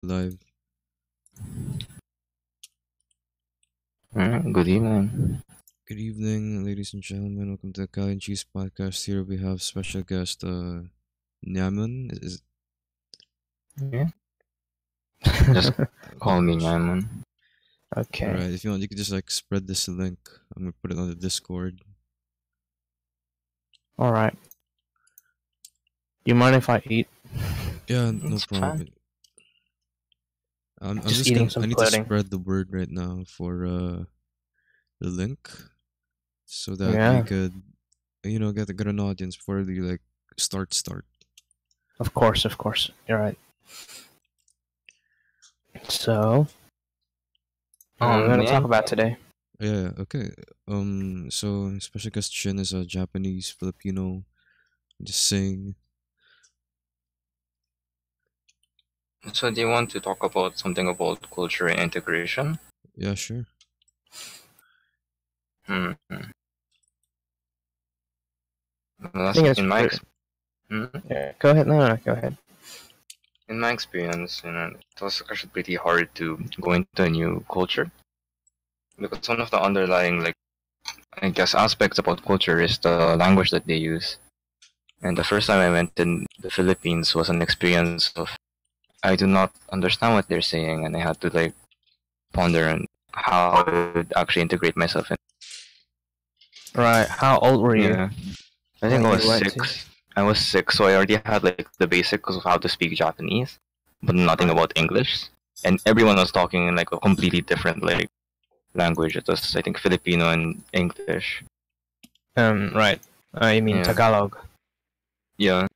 Live. Good evening. Good evening, ladies and gentlemen. Welcome to the Kali and Cheese podcast. Here we have special guest Nyaimun. Yeah, just call Okay, me Nyaimun. all Okay. right. If you want, you can just like spread this link. I'm gonna put it on the Discord. All right. You mind if I eat? Yeah, no It's fine. problem. I'm Just just eating gonna. some I need to pudding. spread the word right now for the link, so that we Yeah. could, get an audience before we like start. Of course. You're right. So, what are we gonna May talk I? about today? Yeah. Okay. So special guest Shin is a Japanese Filipino. Just saying. So, do you want to talk about something about culture and integration? Yeah, sure. Hmm. I think it's In my pretty. Yeah. Go ahead. No, go ahead. in my experience, it was actually pretty hard to go into a new culture because one of the underlying, I guess, aspects about culture is the language that they use. And the first time I went in the Philippines was an experience of I do not understand what they're saying, and I had to ponder on how I would actually integrate myself in. Right. How old were you Yeah, I think when I you was went to? 6. I was 6, so I already had the basics of how to speak Japanese, but nothing about English. And everyone was talking in a completely different language. It was I think Filipino and English. Right. I mean Yeah, Tagalog. yeah.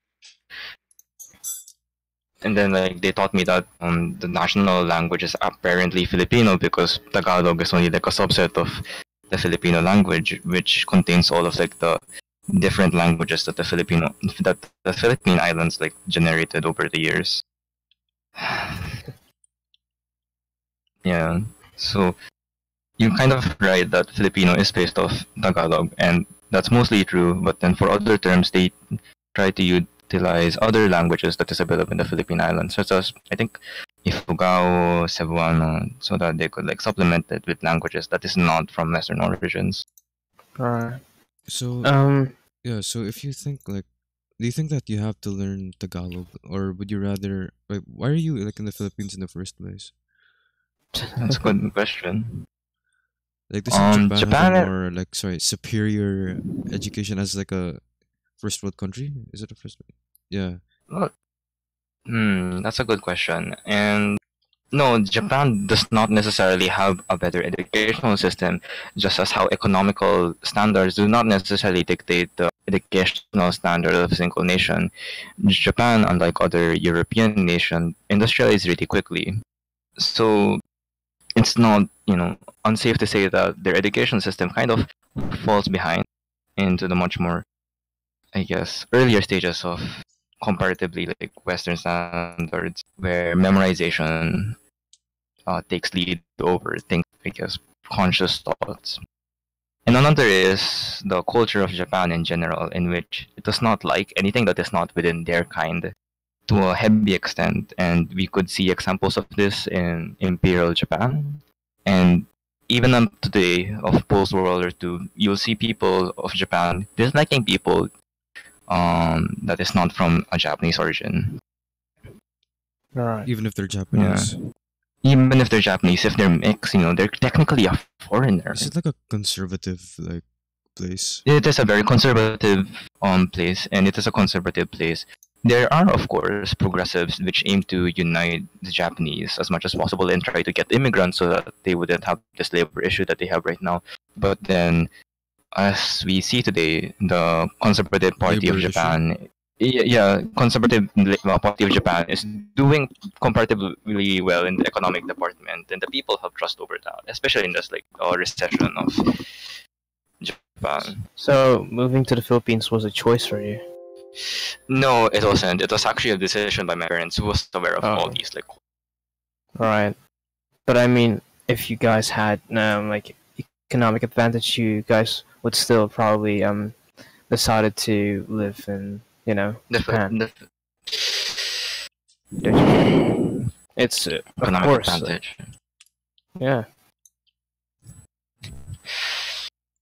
And then they taught me that the national language is apparently Filipino because Tagalog is only a subset of the Filipino language, which contains all of the different languages that the Philippine Islands generated over the years. Yeah. So you're kind of right that Filipino is based off Tagalog, and that's mostly true. But then for other terms, they try to utilize other languages that is available in the Philippine Islands, such as I think Ifugao, Cebuano, so that they could supplement it with languages that is not from Western origins. Right. So yeah. So if you think do you think that you have to learn Tagalog, or would you rather? Like, why are you in the Philippines in the first place? That's a good question. Like, doesn't Japan have a Japan. more superior education as a first world country? Is it a first? Yeah. That's a good question. And no, Japan does not necessarily have a better educational system, just as how economical standards do not necessarily dictate the educational standard of a single nation. Japan, unlike other European nations, industrialized really quickly. So it's not, unsafe to say that their education system kind of falls behind into the much more, I guess, earlier stages of comparatively Western standards, where memorization takes lead over think I guess conscious thoughts. And another is the culture of Japan in general, in which it does not like anything that is not within their kind to a heavy extent, and we could see examples of this in Imperial Japan. And even up today of post World War II, you'll see people of Japan disliking people that is not from a Japanese origin. Right. Even if they're Japanese. Even if they're Japanese, if they're mixed, they're technically a foreigner. Is it a conservative place? It is a very conservative place, and it is a conservative place. There are, of course, progressives which aim to unite the Japanese as much as possible and try to get immigrants so that they wouldn't have this labor issue that they have right now. But then, as we see today, the Conservative Party Labor of issue? Japan, Conservative Party of Japan is doing comparatively well in the economic department, and the people have trust over that, especially in this recession of Japan. So moving to the Philippines was a choice for you. No, it wasn't. It was actually a decision by my parents who was aware of all Oh. these Right. But I mean, if you guys had economic advantage, you guys would still probably decided to live in Japan. the Don't you think? It's of economic course, advantage. yeah.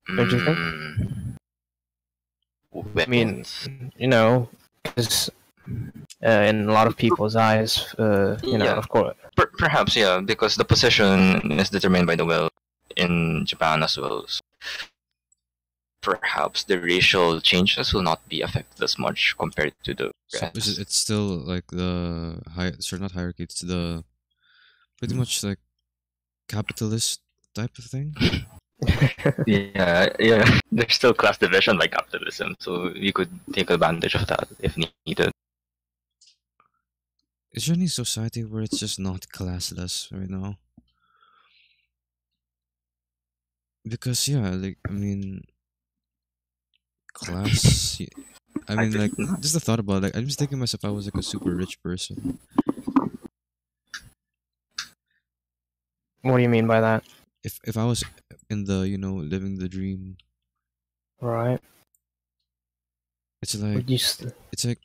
Don't you think? Mm, I mean, what? you know, because in a lot of people's eyes, Yeah, of course. perhaps, yeah, because the position is determined by the will in Japan as well. So perhaps the racial changes will not be affected as much compared to the So is it, rest. it's still like the high, sorry, not hierarchy. It's the pretty much like capitalist type of thing. Yeah, yeah. There's still class division by capitalism, so you could take advantage of that if needed. Is there any society where it's just not classless right now? Because yeah, like I mean, class. I I mean, like think not. just the thought about like I'm just thinking myself. I was like a super rich person. What do you mean by that? If I was in the living the dream, Right? it's like Would you? it's like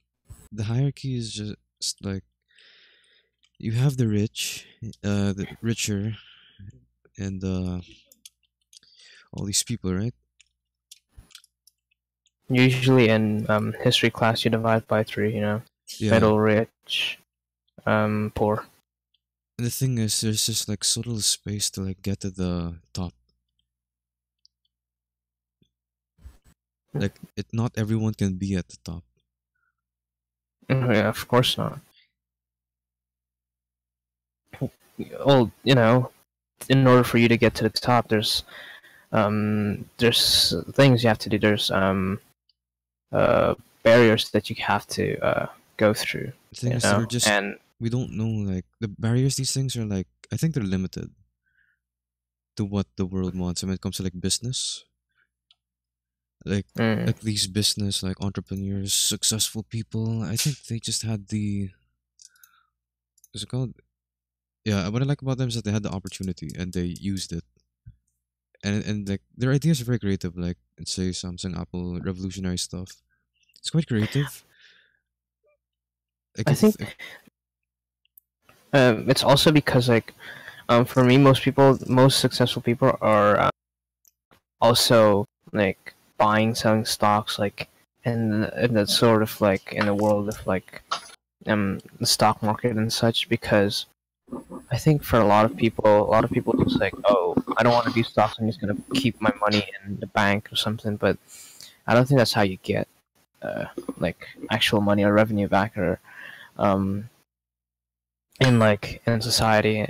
the hierarchy is just like you have the rich, the richer, and all these people, right? Usually in history class, you divide by three. Yeah. Middle, rich, poor. And the thing is, there's just like so little space to like get to the top. Like not everyone can be at the top. Yeah, of course not. Well, in order for you to get to the top, there's things you have to do. There's uh barriers that you have to go through. The thing is, they're just And we don't know like the barriers. These things are like I think they're limited to what the world wants. And when it comes to like business, like mm, like these business like entrepreneurs, successful people, I think they just had the what's it called? Yeah, what I like about them is that they had the opportunity and they used it. And like their ideas are very creative. Like let's say Samsung, Apple, revolutionary stuff. It's quite creative. Like I think it's also because like for me, most successful people are also like buying, selling stocks, like in that sort of like in the world of like the stock market and such. Because I think for a lot of people just like, oh, I don't want to do stocks. I'm just gonna keep my money in the bank or something. But I don't think that's how you get like actual money or revenue back or um in society.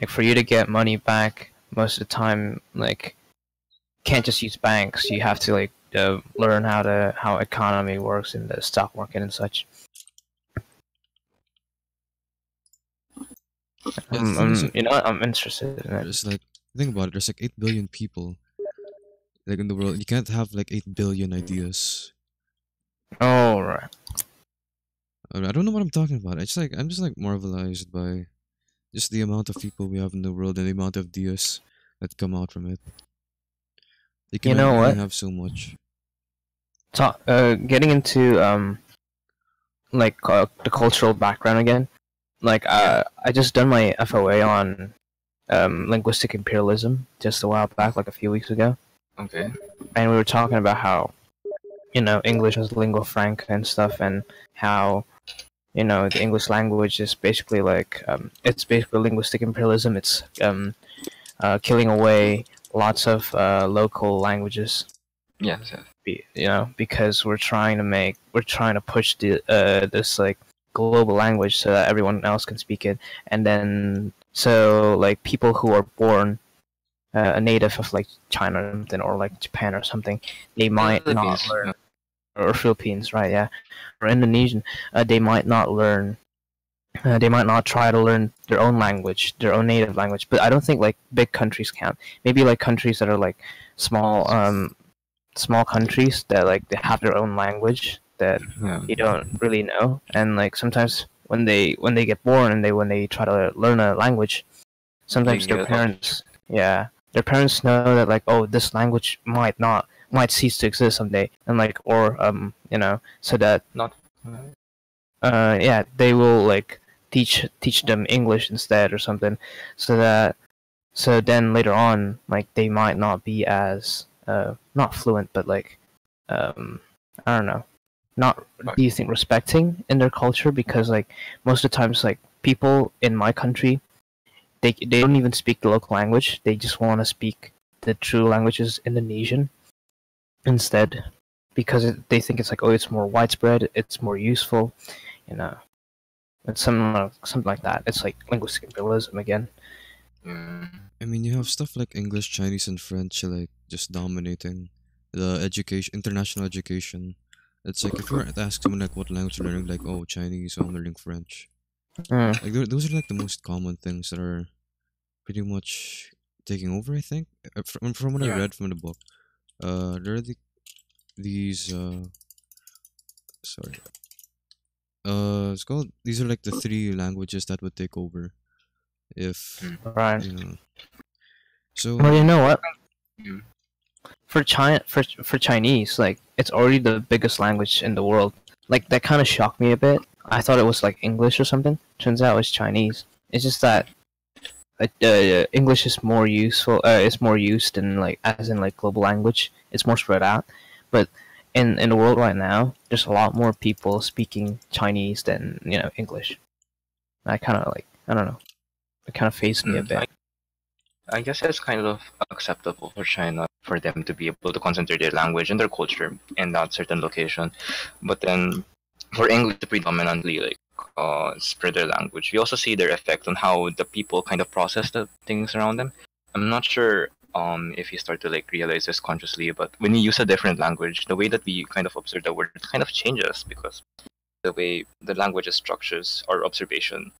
Like for you to get money back most of the time, like can't just use banks. You have to like learn how economy works in the stock market and such. yeah, the thing is, I'm interested in it. there's like think about it. There's like 8 billion people like in the world. You can't have like 8 billion ideas. Oh right. I don't know what I'm talking about. I'm just like marvelized by just the amount of people we have in the world and the amount of ideas that come out from it. They can You know only what? have so much. Getting into like the cultural background again. Like Yeah. I just done my FOA on linguistic imperialism just a while back, like a few weeks ago, Okay. and we were talking about how English is lingua franca and stuff, and how the English language is basically like it's basically linguistic imperialism. It's killing away lots of local languages. Yes. Yes. Because we're trying to push this like global language so that everyone else can speak it, and then so like people who are born a native of like China or something, or like Japan or something, they might not Philippines. learn, or Philippines, right? Yeah, or Indonesian, they might not learn. They might not try to learn their own language, their own native language. But I don't think like big countries can. Maybe like countries that are like small countries that like they have their own language that Yeah. you don't really know, and like sometimes when they get born and when they try to learn a language, sometimes They their parents know that like, oh, this language might cease to exist someday, and like, or so that not. yeah, they will like teach them English instead or something, so then later on, like they might not be as not fluent, but like I don't know, not do you think respecting in their culture, because like most of the times like people in my country, they don't even speak the local language. They just want to speak the true languages Indonesian instead, because they think it's like, oh, it's more widespread, it's more useful, you know. It's something like that. It's like linguistic imperialism again. I mean, you have stuff like English, Chinese, and French like just dominating the education, international education. It's like if you were to ask someone like what language you're learning, like, oh, Chinese, oh, I'm learning French. Mm. Like those are like the most common things that are pretty much taking over. I think from what I Yeah. read from the book, there are these sorry, it's called, these are like the three languages that would take over if Right. you know. So Well, you know what? Mm. For Chinese, like it's already the biggest language in the world. Like that kind of shocked me a bit. I thought it was like English or something. Turns out it's Chinese. It's just that English is more useful. It's more used in like as in like global language. It's more spread out. But in the world right now, there's a lot more people speaking Chinese than English. I kind of like, I don't know. It kind of fazed me a bit. I guess it's kind of acceptable for China for them to be able to concentrate their language and their culture in that certain location, but then for English to predominantly like spread their language, we also see their effect on how the people kind of process the things around them. I'm not sure if you start to like realize this consciously, but when you use a different language, the way that we kind of observe the world kind of changes, because the way the language structures our observation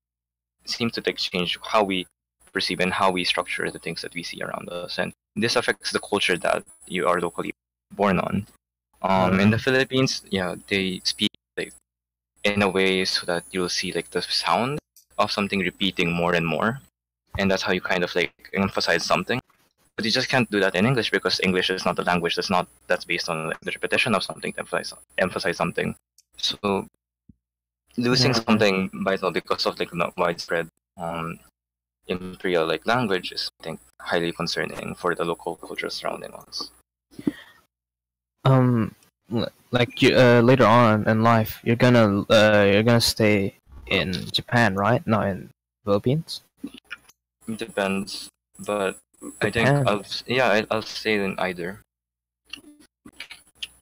seems to like change how we perceive and how we structure the things that we see around us, and this affects the culture that you are locally born on. In the Philippines, yeah, they speak like in a way so that you'll see like the sound of something repeating more and more, and that's how you kind of like emphasize something. But you just can't do that in English, because English is not a language that's based on like, the repetition of something to emphasize something. So losing something vital because of like not widespread imperial like language is, I think, highly concerning for the local culture surrounding us. Like you, later on in life, you're gonna stay in Japan, right? Not in Philippines. It depends, but I think Depends. I'll stay in either.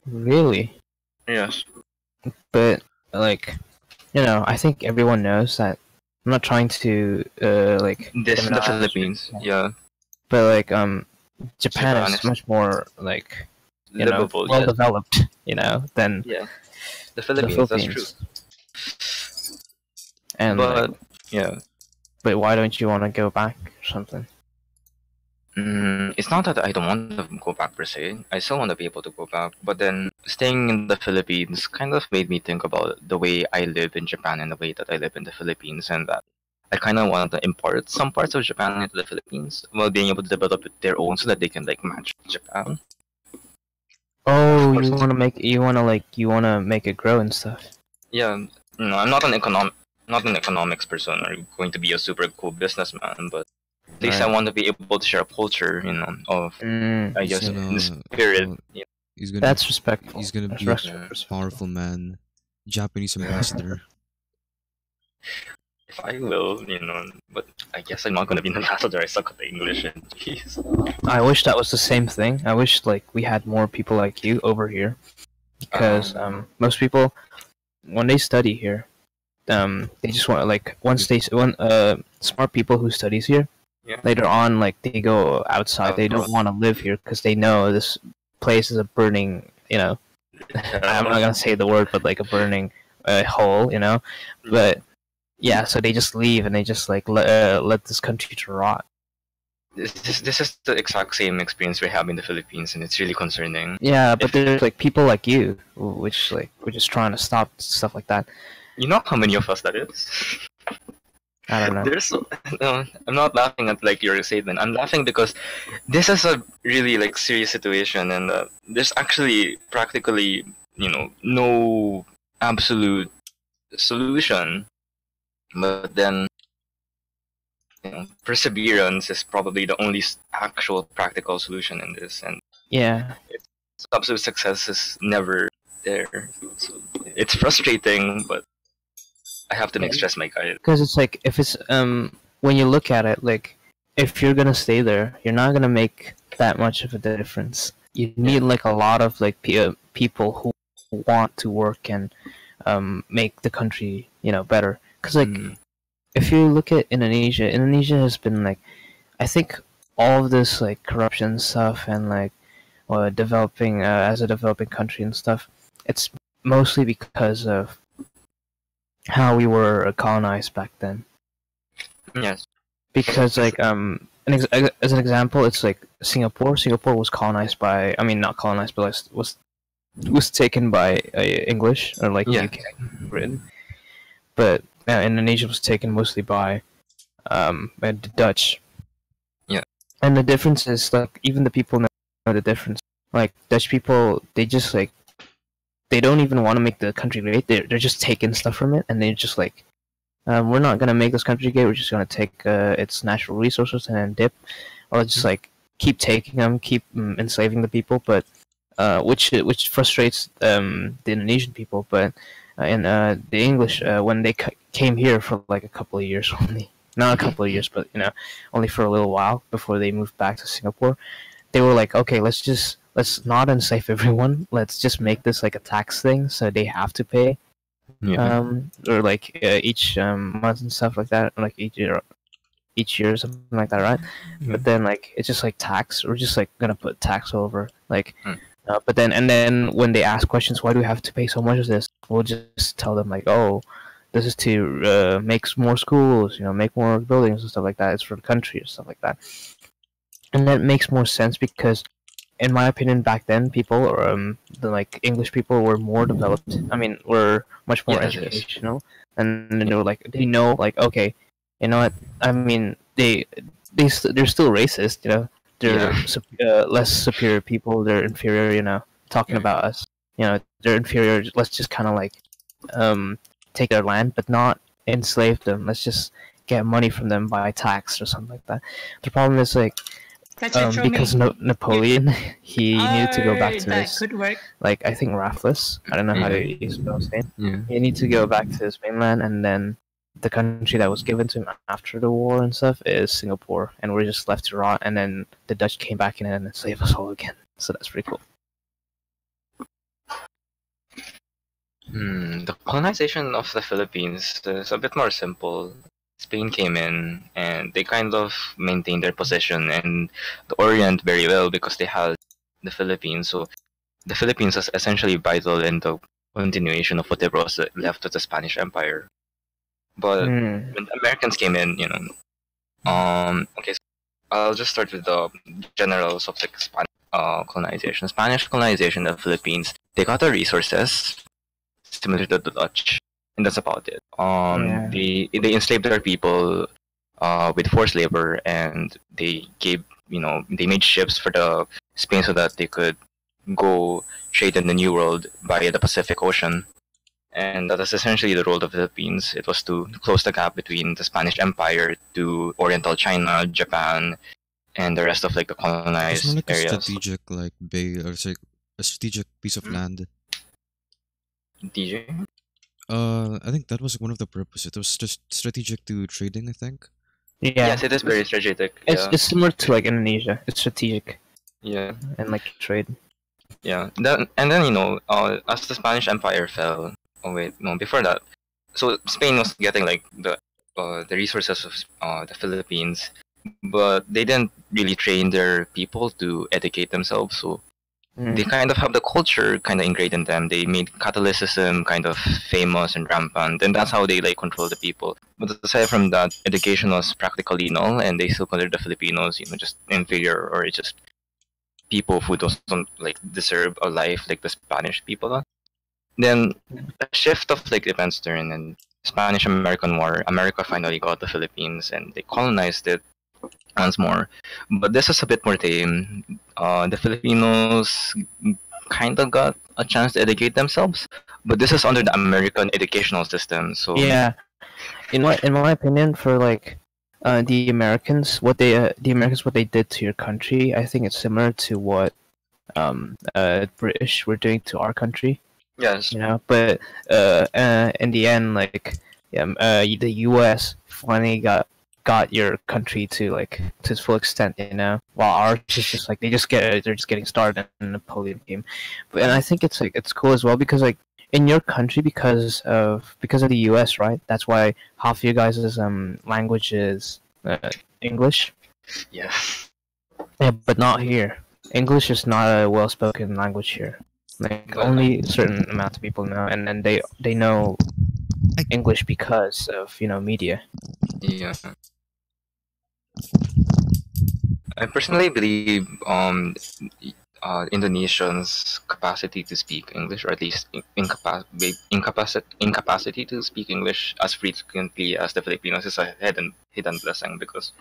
Really? Yes. But like, I think everyone knows that. I'm not trying to like This in the demonize, Philippines, yeah. but like Japan Japan is is much more like livable, well yes. developed, than Yeah. The the Philippines, that's true. Philippines. And But like, yeah. but why don't you want to go back or something? It's not that I don't want to go back per se. I still want to be able to go back. But then staying in the Philippines kind of made me think about the way I live in Japan and the way that I live in the Philippines, and that I kind of want to import some parts of Japan into the Philippines while being able to develop it their own so that they can like match Japan. Oh, Of course. you wanna make it grow and stuff. Yeah, no, I'm not an economics person or going to be a super cool businessman, but at least I Right. want to be able to share a culture, of I he's guess gonna the spirit. well, he's gonna That's respectful. he's gonna That's be a respectful. powerful man, Japanese ambassador. If I will, but I guess I'm not gonna be an ambassador. I suck at the English and jeez. I wish that was the same thing. I wish like we had more people like you over here, because most people when they study here, they just want like smart people who studies here. Yeah. Later on, like they go outside. They don't want to live here because they know this place is a burning. I'm not gonna say the word, but like a burning hole. But yeah, so they just leave and they just like let this country to rot. This is the exact same experience we have in the Philippines, and it's really concerning. Yeah, but there's like people like you, which like we're just trying to stop stuff like that. You know how many of us that is? I don't know. No, I'm not laughing at like your statement. I'm laughing because this is a really like serious situation, and there's actually practically no absolute solution. But then, perseverance is probably the only actual practical solution in this, and Yeah, absolute success is never there. So it's frustrating, but I have to make stress my guide. because it's like if it's when you look at it, like if you're gonna stay there, you're not gonna make that much of a difference. You need like a lot of like people who want to work and make the country better. Because like if you look at Indonesia, Indonesia has been like, I think all of this like corruption stuff and like developing as a developing country and stuff, it's mostly because of how we were colonized back then. Yes. Because like as an example, it's like Singapore. Singapore was colonized by, I mean, not colonized, but like, was taken by English or like Yeah. UK, Britain. But Indonesia was taken mostly by the Dutch. Yeah. And the difference is like even the people know the difference. Like Dutch people, they just like they don't even want to make the country great. They're just taking stuff from it, and they're just like, we're not gonna make this country great. We're just gonna take its natural resources and then dip, or just like keep taking them, keep enslaving the people. But which frustrates the Indonesian people. But and the English when they came here for like a couple of years only, not a couple of years, but only for a little while before they moved back to Singapore. They were like, okay, let's not enslave everyone. Let's just make this like a tax thing, so they have to pay, or like each month and stuff like that, like each year or something like that, right? But then like it's just like tax. We're just like gonna put tax over like. But then when they ask questions, why do we have to pay so much of this? We'll just tell them like, oh, this is to make more schools, make more buildings and stuff like that. It's for the country or stuff like that. And that makes more sense because, in my opinion, back then people or the like English people were more developed. I mean, were much more educational, and they were like they know like, okay, you know what? I mean, they're still racist, They're less superior people. They're inferior, talking about us. They're inferior. Let's just kind of like take their land, but not enslave them. Let's just get money from them by tax or something like that. The problem is like because Napoleon, he needed to go back to his like I think Raffles. I don't know how to spell his name. Yeah. He needed to go back to his mainland, and then the country that was given to him after the war and stuff is Singapore, and we're just left to rot. And then the Dutch came back in and enslaved us all again. So that's pretty cool. The colonization of the Philippines is a bit more simple. Spain came in and they kind of maintained their position in the Orient very well because they had the Philippines. So the Philippines is essentially vital in the continuation of whatever was left of the Spanish Empire. But when the Americans came in, okay, so I'll just start with the generals of like Spanish colonization. Spanish colonization of the Philippines, they got the resources similar to the Dutch, and that's about it. They enslaved their people with forced labor, and they gave they made ships for the Spain so that they could go trade in the New World via the Pacific Ocean. And that is essentially the role of the Philippines. It was to close the gap between the Spanish Empire to Oriental China, Japan, and the rest of like the colonized It's more like areas. a strategic like bay or it's like a strategic piece of land. DJ? I think that was one of the purposes. It was just strategic to trading, I think. Yeah. Yes, it is very strategic. It's similar to like Indonesia. It's strategic. Yeah. And like trade. Yeah. Then as the Spanish Empire fell. Oh wait, no. Before that, so Spain was getting like the resources of the Philippines, but they didn't really train their people to educate themselves. So they kind of have the culture kind of ingrained in them. They made Catholicism kind of famous and rampant, and that's how they like control the people. But aside from that, education was practically null, and they still consider the Filipinos, just inferior or just people who don't like deserve a life like the Spanish people are. Then a shift of like events during the Spanish-American War, America finally got the Philippines and they colonized it once more. But this is a bit more tame. The Filipinos kind of got a chance to educate themselves, but this is under the American educational system. So yeah, In my opinion, for like the Americans, what they did to your country, I think it's similar to what British were doing to our country. Yes. But in the end, like the U.S. finally got your country to like to its full extent, while ours is just like they're just getting started in Napoleon came. And I think it's like it's cool as well because like in your country because of the U.S., right? That's why half of you guys' language is English. Yeah. Yeah, but not here. English is not a well-spoken language here. Like But only a certain amount of people know, and then they know I- English because of media. yeah, I personally believe Indonesians' capacity to speak English, or at least incapacity to speak English as frequently as the Filipinos, is a hidden blessing because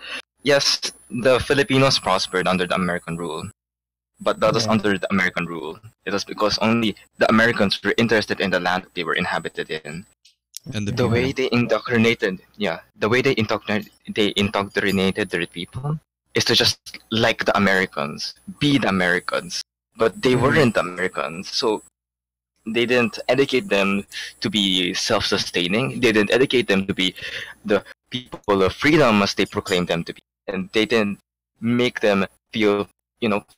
yes, the Filipinos prospered under the American rule, but that was Yeah. under the American rule. It was because only the Americans were interested in the land that they were inhabited in. and the The way people. they indoctrinated their people is to just like the Americans, be the Americans, but they Mhm. weren't Americans. So they didn't educate them to be self-sustaining. They didn't educate them to be the people of freedom as they proclaimed them to be, and they didn't make them feel,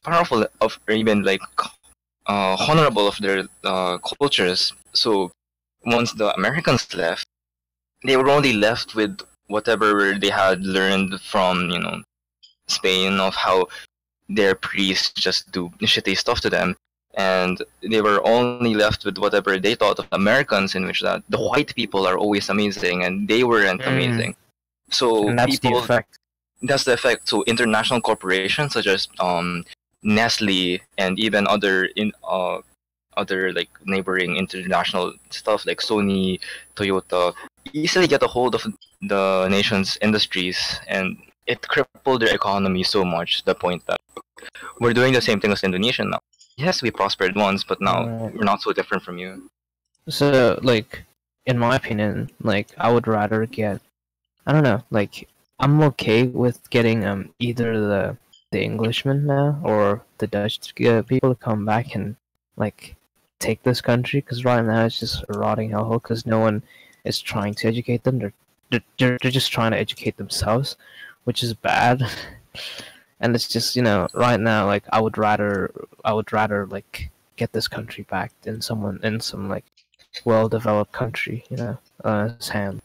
powerful of, or even like honorable of their cultures. So once the Americans left, they were only left with whatever they had learned from, Spain, of how their priests just do shitty stuff to them. And they were only left with whatever they thought of Americans, in which that the white people are always amazing and they weren't amazing. So And that's the effect. that's the effect. So international corporations such as Nestle and even other like neighboring international stuff like Sony, Toyota, easily get a hold of the nation's industries, and it crippled their economy so much to the point that we're doing the same thing as Indonesia now. Yes, we prospered once, but now Right. we're not so different from you. So like, in my opinion, like I would rather get I don't know, like I'm okay with getting either the Englishmen now or the Dutch people to come back and like take this country because right now it's just a rotting hellhole because no one is trying to educate them. They're just trying to educate themselves, which is bad. And it's just right now like I would rather like get this country back in some like well developed country, hand.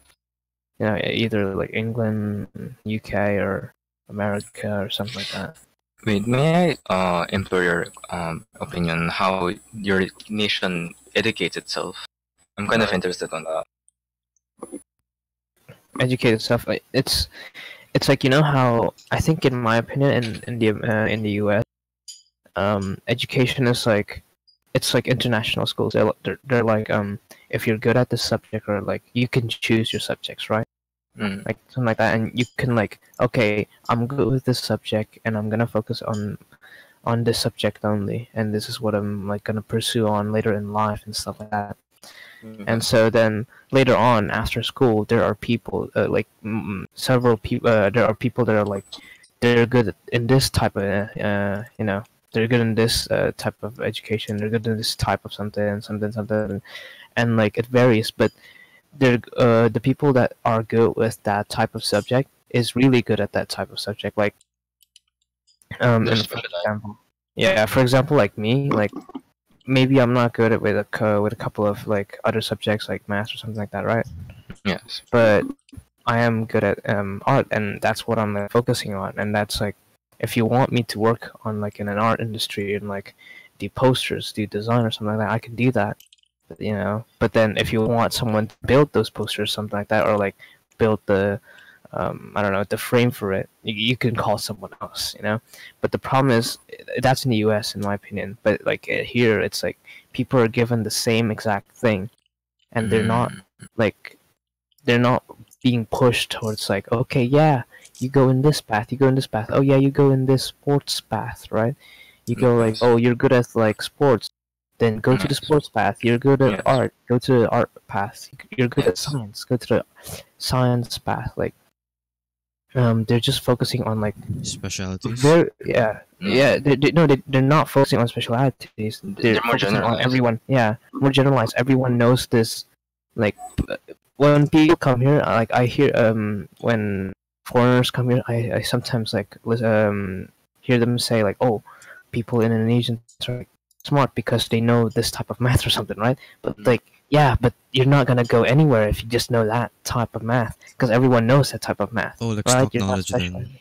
Either like England, UK, or America, or something like that. Wait, may I implore your opinion how your nation educates itself? I'm kind of interested on that. Educated stuff. It's like how I think in my opinion in the US, education is like it's like international schools. They're like if you're good at this subject or like you can choose your subjects, right? Mm. Like something like that, and you can like okay, I'm good with this subject and I'm gonna focus on this subject only, and this is what I'm like gonna pursue on later in life and stuff like that. And so then later on after school, there are people several people. There are people that are like they're good in this type of they're good in this type of education. They're good in this type of something, and like it varies. But they're the people that are good with that type of subject is really good at that type of subject. Like They're and for specialized. example, yeah, for example, like me, like maybe I'm not good at with a couple of like other subjects like math or something like that, right? Yes. But I am good at art, and that's what I'm like, focusing on. And that's like, if you want me to work on like in an art industry and like do posters, do design or something like that, I can do that. But then if you want someone to build those posters, something like that, or like build the I don't know, the frame for it, you can call someone else. But the problem is that's in the U.S. in my opinion. But like here, it's like people are given the same exact thing, and like they're not being pushed towards like, okay, yeah, you go in this path, you go in this path. Oh yeah, you go in this sports path, right? You go like, Yes. oh, you're good at like sports. then go to the sports path. You're good at Yes. art, go to the art path. You're good at Yes. science, go to the science path. Like, they're just focusing on like Specialities. they're not focusing on specialities. They're They're more focusing on generalized. everyone. Yeah, more generalized. Everyone knows this. Like, when people come here, like I hear when foreigners come here, I sometimes like hear them say like, oh, people in Indonesians are like, smart because they know this type of math or something, right? But like, yeah, but you're not gonna go anywhere if you just know that type of math, because everyone knows that type of math, Oh, like right? stock You're not knowledge specialized. then.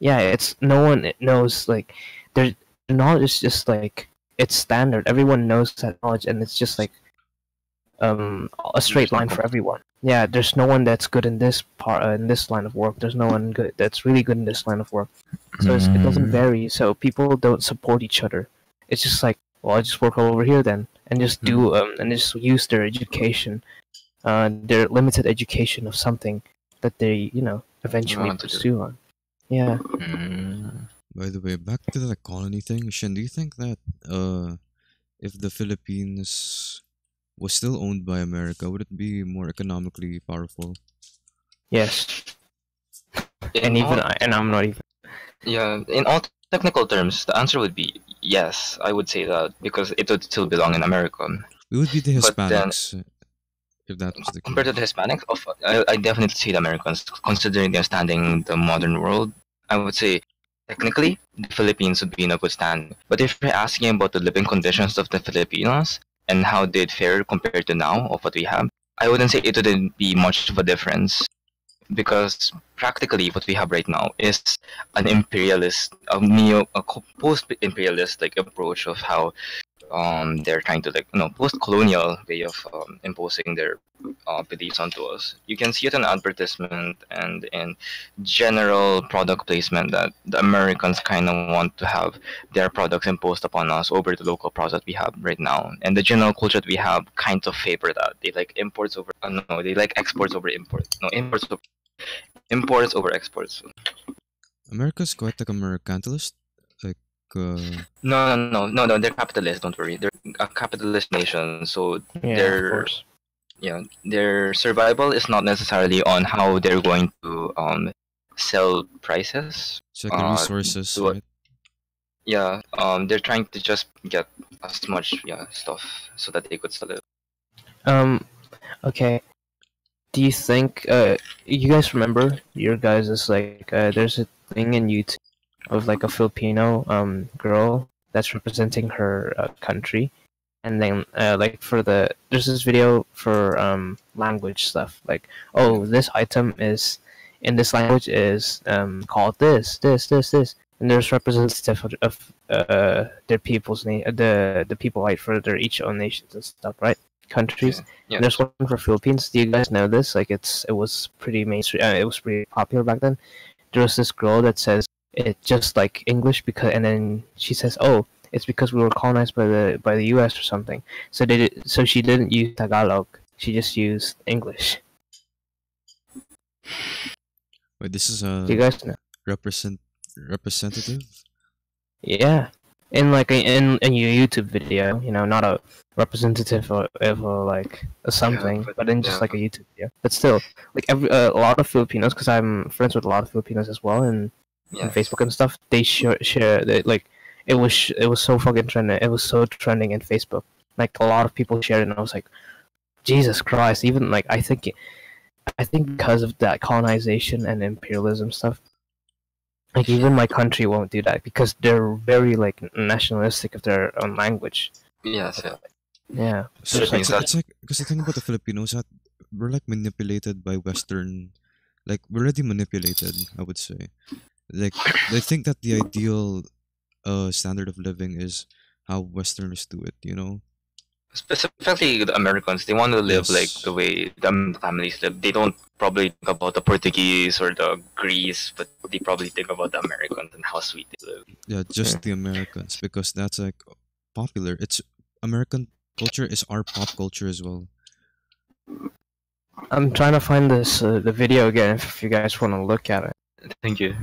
Yeah, it's no one knows like their knowledge is just like it's standard. Everyone knows that knowledge, and it's just like a straight There's no line for everyone. Yeah, there's no one that's good in this part in this line of work. There's no one good that's really good in this line of work. So it doesn't vary. So people don't support each other. It's just like, well, I just work over here then, and just do and just use their education, their limited education of something that they eventually want to do. pursue on. Yeah. By the way, back to the colony thing, Shen, do you think that if the Philippines was still owned by America, would it be more economically powerful? Yes. In I'm not even. Yeah, in all technical terms, the answer would be yes. I would say that because it would still belong in America. We would be the But then, Hispanics if that was the compared to case. the Hispanics, I definitely say the Americans, considering their standing in the modern world. I would say technically the Philippines would be in a good stand. But if you're asking about the living conditions of the Filipinos and how they'd fare compared to now of what we have, I wouldn't say it wouldn't be much of a difference. Because practically what we have right now is an imperialist, a post-imperialist like approach of how they're trying to post-colonial way of imposing their beliefs onto us. You can see it in advertisement and in general product placement that the Americans kind of want to have their products imposed upon us over the local products that we have right now, and the general culture that we have kind of favor that. They like imports over no, they like exports over imports. No, imports over exports. America's quite like a mercantilist. Like, No. They're capitalist. Don't worry. They're a capitalist nation, so Yeah, of their course. their survival is not necessarily on how they're going to sell prices. it's like the resources, to right? they're trying to just get as much stuff so that they could sell it. Okay. Do you think you guys remember your guys is like there's a thing in YouTube of like a Filipino girl that's representing her country, and then like there's this video for language stuff like, oh, this item is in this language is called this, and there's representative of their people's name, the people right for their each own nations and stuff, right? Countries. Yeah. And there's one for Philippines. Do you guys know this? Like, it was pretty mainstream. It was pretty popular back then. There was this girl that says it just like English and then she says, "Oh, it's because we were colonized by the U.S. or something." So she didn't use Tagalog. She just used English. Wait, this is Do you a guys know? representative. Yeah, in like in a YouTube video, not a representative of like a something, but in just like a YouTube video. But still, like a lot of Filipinos, because I'm friends with a lot of Filipinos as well, and on Facebook and stuff, they share that like it was so fucking trending. It was so trending in Facebook. Like a lot of people shared it, and I was like, Jesus Christ! Even like I think because of that colonization and imperialism stuff, like even my country won't do that because they're very like nationalistic of their own language. Yes. Yeah. So Which means it's like, because the thing about the Filipinos that we're like manipulated by Western, like we're already manipulated, I would say. Like they think that the ideal standard of living is how Westerners do it. Specifically the Americans, they want to live like Yes. the way the families live. They don't probably think about the Portuguese or the Greece, but they probably think about the Americans and how sweet they live. Yeah, just the Americans, because that's like popular. It's American culture is our pop culture as well. I'm trying to find this the video again if you guys want to look at it. Thank you.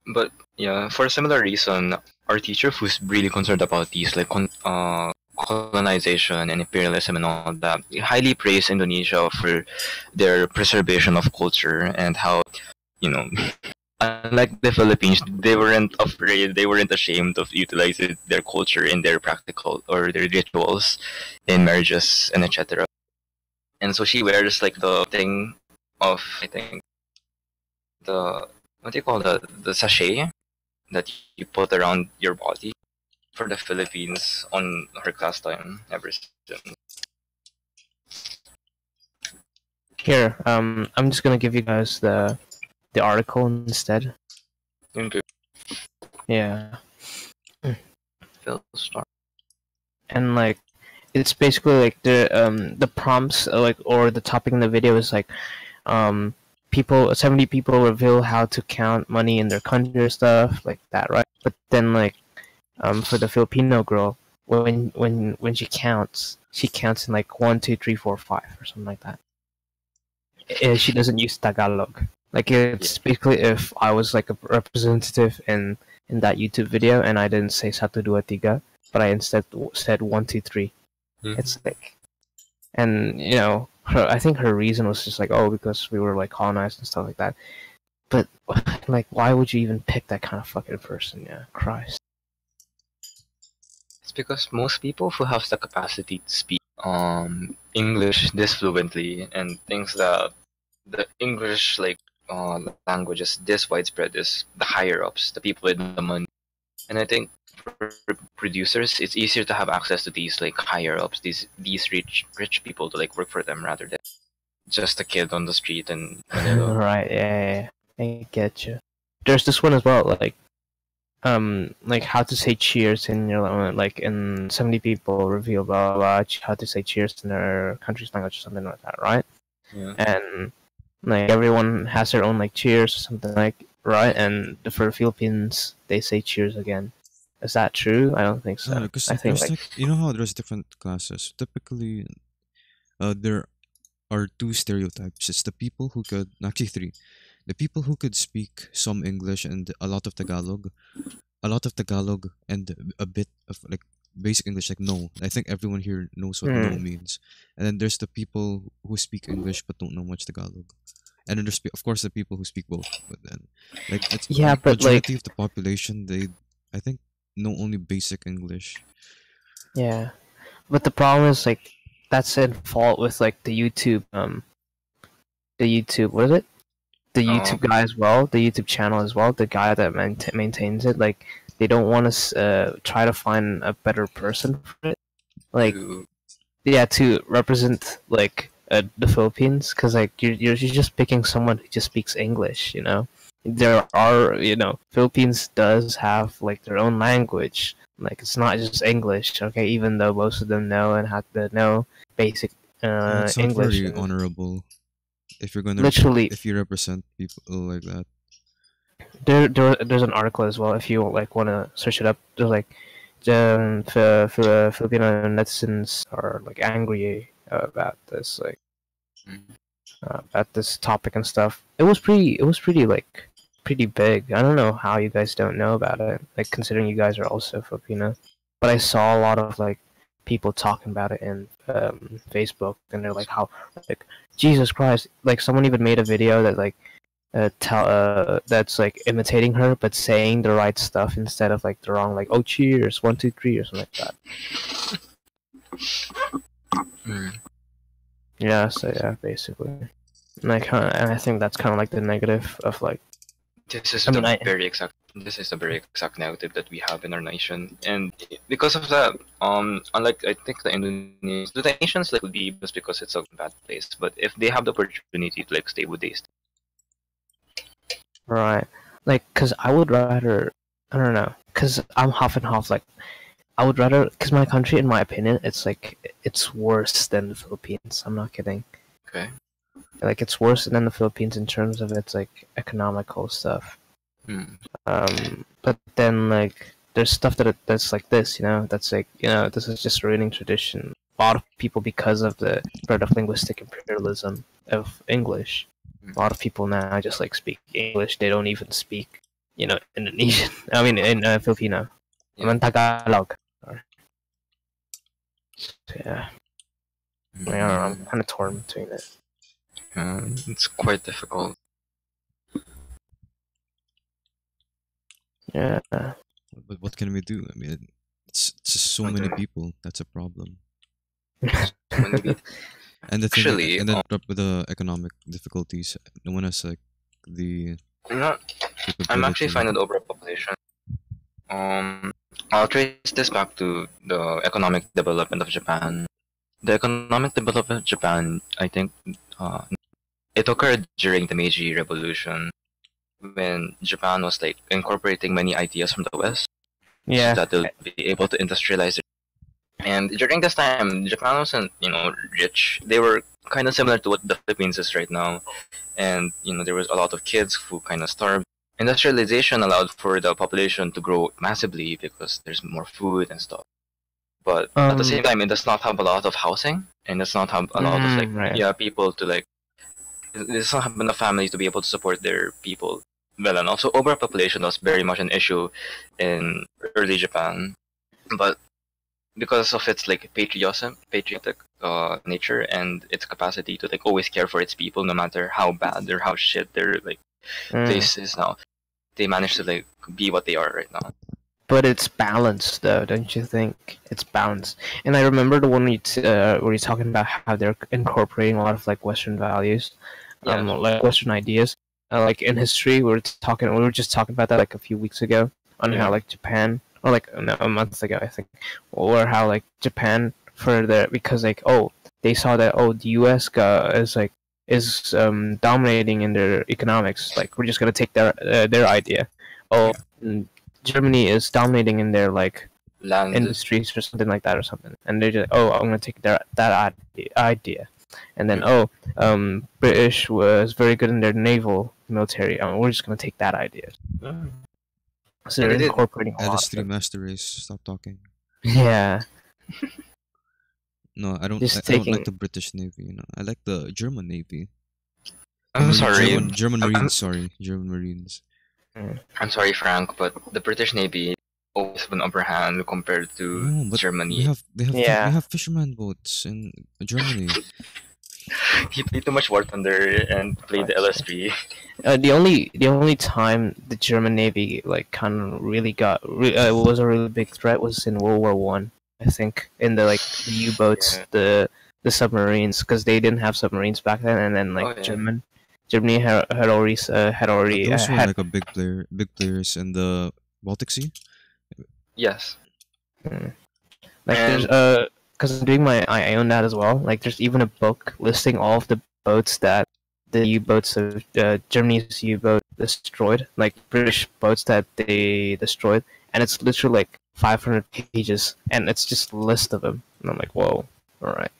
But Yeah, for a similar reason, our teacher who's really concerned about these like colonization and imperialism and all that, he highly praised Indonesia for their preservation of culture and how, you know, unlike the Philippines, they weren't afraid, they weren't ashamed of utilizing their culture in their practical or their rituals in marriages and etc. And so she wears like the thing of, I think, the, what do you call the sachet that you put around your body for the Philippines on her class time ever since. Here, I'm just gonna give you guys the article instead. Okay. Yeah, Phil Star. and like it's basically like the prompts like or the topic in the video is like people 70 people reveal how to count money in their country or stuff like that, right? But then like for the Filipino girl, when she counts in like 1, 2, 3, 4, 5 or something like that. She doesn't use Tagalog. Like it's basically if I was like a representative in that YouTube video and I didn't say satu dua tiga, but I instead said 1, 2, 3. Mhm. It's like, and you know, I think her reason was just like, oh, because we were like colonized and stuff like that. But like, why would you even pick that kind of fucking person? Yeah, Christ. It's because most people who have the capacity to speak English this fluently and thinks that the English like language is this widespread is the higher ups, the people with the money. And I think for producers, it's easier to have access to these like higher ups, these rich people to like work for them rather than just a kid on the street in Manila. Right? Yeah, I get you. There's this one as well, like how to say cheers in your like in 70 people reveal blah blah blah how to say cheers in their country's language or something like that, right? Yeah. And like everyone has their own like cheers or something like, right? And for Philippines they say cheers again. Is that true? I don't think so. Because I think there's like like, you know how there's different classes. Typically, there are two stereotypes. It's the people who could, actually three. The people who could speak some English and a lot of Tagalog and a bit of like basic English, like no. I think everyone here knows what no means. And then there's the people who speak English but don't know much Tagalog. And then there's of course the people who speak both. But then, like it's yeah, but like majority of the population, they I think know only basic English. yeah, but the problem is like that's in fault with like the YouTube, what is it? The YouTube guy as well, the YouTube channel as well, the guy that maintains it. Like they don't want to try to find a better person for it, like yeah, to represent like the Philippines, because like you're just picking someone who just speaks English, you know. There are, you know, Philippines does have like their own language, like it's not just English, okay, even though most of them know and have to know basic It's not English. very And honorable if you're gonna literally if you represent people like that. there's an article as well if you like want to search it up. There's like Filipino netizens are like angry about this, like about this topic and stuff. It was pretty like pretty big. I don't know how you guys don't know about it, like considering you guys are also Filipino. But I saw a lot of like people talking about it in Facebook, and they're like, how, like, Jesus Christ, like someone even made a video that like that's like imitating her but saying the right stuff instead of like the wrong, like, oh cheers 1, 2, 3 or something like that. Yeah, so yeah, basically, like, and I think that's kind of like the negative of like This is I mean, this is a very exact narrative that we have in our nation, and because of that, unlike I think the Indonesians like would be just because it's a bad place, but if they have the opportunity to like stay, would they stay? right, like, because I would rather, I don't know, because I'm half and half, like I would rather, because my country, in my opinion, it's like it's worse than the Philippines. I'm not kidding. Okay. Like it's worse than the Philippines in terms of its like economical stuff. But then like there's stuff that's like this, you know, that's like, you know, this is just ruining tradition. A lot of people, because of the spread of linguistic imperialism of English, a lot of people now just like speak English. They don't even speak Indonesian. I mean, in Filipino. Yeah. I'm Tagalog. Sorry. So, yeah, I don't know, I'm kind of torn between it. It's quite difficult. Yeah. But what can we do? I mean, it's just so many people. That's a problem. Maybe And the thing, actually, and then up with the economic difficulties, no one has like the I'm not. capability. I'm actually fine with overpopulation. I'll trace this back to the economic development of Japan. The economic development of Japan, I think, it occurred during the Meiji Revolution, when Japan was like incorporating many ideas from the West, so Yeah. that they'll be able to industrialize it. And during this time, Japan wasn't, rich. They were kind of similar to what the Philippines is right now, and there was a lot of kids who kind of starved. Industrialization allowed for the population to grow massively because there's more food and stuff. But at the same time, it does not have a lot of housing, and does not have a lot of right. people to like. It does not have enough families to be able to support their people well enough. So overpopulation was very much an issue in early Japan, but because of its like patriotic nature and its capacity to like always care for its people, no matter how bad or how shit their like place is now, they managed to like be what they are right now. But it's balanced, though, don't you think? It's balanced. And I remember the one where you're talking about how they're incorporating a lot of like Western values, like Western ideas. Like in history, we were just talking about that like a few weeks ago on how like Japan, or like no, a month ago I think, or how like Japan because like they saw that the U.S. is dominating in their economics. Like we're just gonna take their idea. Germany is dominating in their like land industries or something like that or something, and they're just I'm gonna take that idea, and then British was very good in their naval military. We're just gonna take that idea. So they're incorporating a lot. LS3 Master Race. Stop talking. Yeah. No, I don't. Just I don't taking- like the British Navy. I like the German Navy. I'm sorry. German Marines. Sorry, German Marines. I'm sorry, Frank, but the British Navy always have an upper hand compared to No, but Germany. we have fisherman boats in Germany. He played too much War Thunder and played the LS3. The only time the German Navy like kind of really was a really big threat was in World War One. I think in the the U-boats, the submarines, because they didn't have submarines back then, and then Germany had already Those were like big players in the Baltic Sea. Yes. Like there's because I'm doing I own that as well. Like there's even a book listing all of the boats that the U-boats of Germany's U-boat destroyed, like British boats that they destroyed, and it's literally like 500 pages, and it's just a list of them. And I'm like, whoa, all right.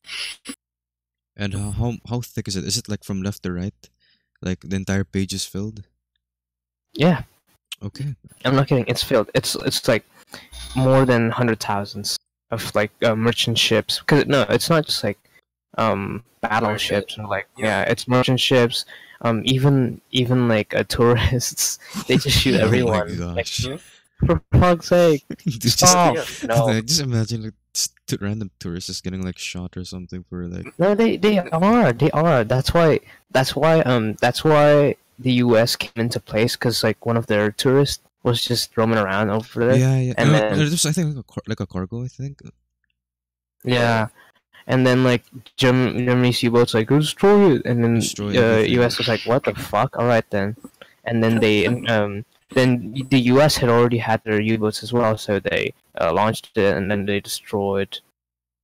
And how thick is it? Is it like from left to right? Like the entire page is filled? Yeah. Okay. I'm not kidding. It's filled. It's like more than 100,000s of like merchant ships. Because no, it's not just like battleships or like it's merchant ships. Even like tourists, they just shoot everyone. Oh my gosh. Like, for fuck's sake! Stop! No. Just imagine like random tourists just getting like shot or something for like. No, they are. That's why the U.S. came into place, because like one of their tourists was just roaming around over there. Yeah. And then there's I think like a cargo. I think. Yeah. And then like Germany's U-boats like destroy it, and then U.S. was like, what the fuck? All right then, and then they then the U.S. had already had their U-boats as well, so they launched it, and then they destroyed